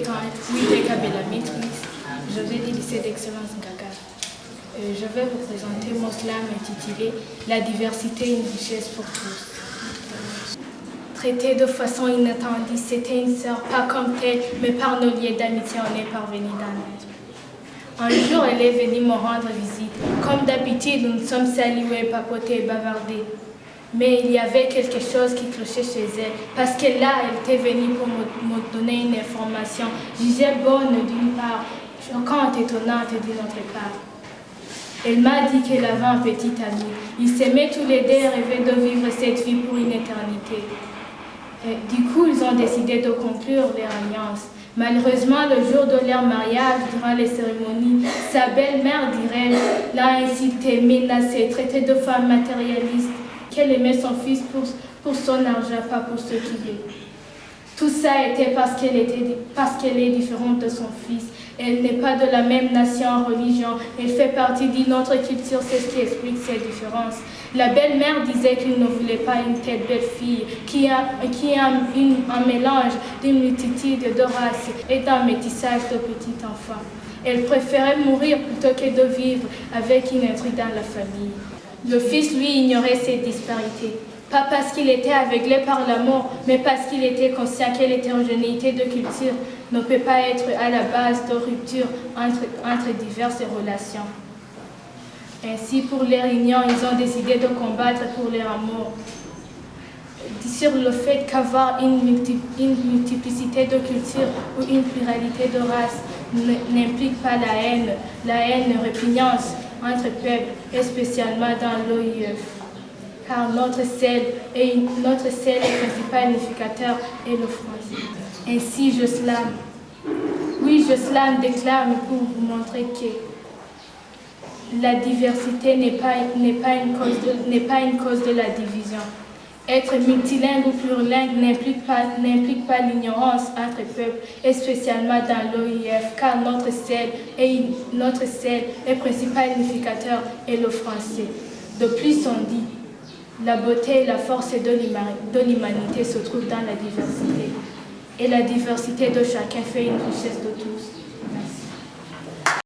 Kabela Maîtrise. Je vais du lycée d'excellence Gaga. Je vais vous présenter mon slam intitulé « La diversité, une richesse pour tous ». Traité de façon inattendue, c'était une sœur, pas comme telle, mais par nos liens d'amitié, on est parvenu d'en être. Un jour, elle est venue me rendre visite. Comme d'habitude, nous nous sommes salués, papotés et bavardés. Mais il y avait quelque chose qui clochait chez elle, parce que là, elle était venue pour me donner une information jugée bonne d'une part, choquante et étonnante d'une autre part. Elle m'a dit qu'elle avait un petit ami. Ils s'aimaient tous les deux et rêvaient de vivre cette vie pour une éternité. Et du coup, ils ont décidé de conclure leur alliance. Malheureusement, le jour de leur mariage, durant les cérémonies, sa belle-mère, dirait, l'a incité, menacée, traitée de femme matérialiste, qu'elle aimait son fils pour son argent, pas pour ce qu'il est. Tout ça était parce qu'elle est différente de son fils. Elle n'est pas de la même nation en religion. Elle fait partie d'une autre culture, c'est ce qui explique ces différences. La belle-mère disait qu'il ne voulait pas une telle belle fille qui a un mélange d'une multitude de races et d'un métissage de petits enfants. Elle préférait mourir plutôt que de vivre avec une intrus dans la famille. Le fils, lui, ignorait ces disparités. Pas parce qu'il était aveuglé par l'amour, mais parce qu'il était conscient que l'hétérogénéité de culture ne peut pas être à la base de rupture entre diverses relations. Ainsi, pour leur union, ils ont décidé de combattre pour leur amour. Sur le fait qu'avoir une multiplicité de cultures ou une pluralité de races n'implique pas la haine et répugnance entre peuples, et spécialement dans l'OIF. Car notre sel et principal unificateur est le français. Ainsi, je slame. Oui, je slame, déclame pour vous montrer que la diversité n'est pas une cause de la division. Être multilingue ou plurilingue n'implique pas l'ignorance entre peuples, et spécialement dans l'OIF, car notre sel et principal unificateur est le français. De plus, on dit, la beauté et la force de l'humanité se trouvent dans la diversité. Et la diversité de chacun fait une richesse de tous.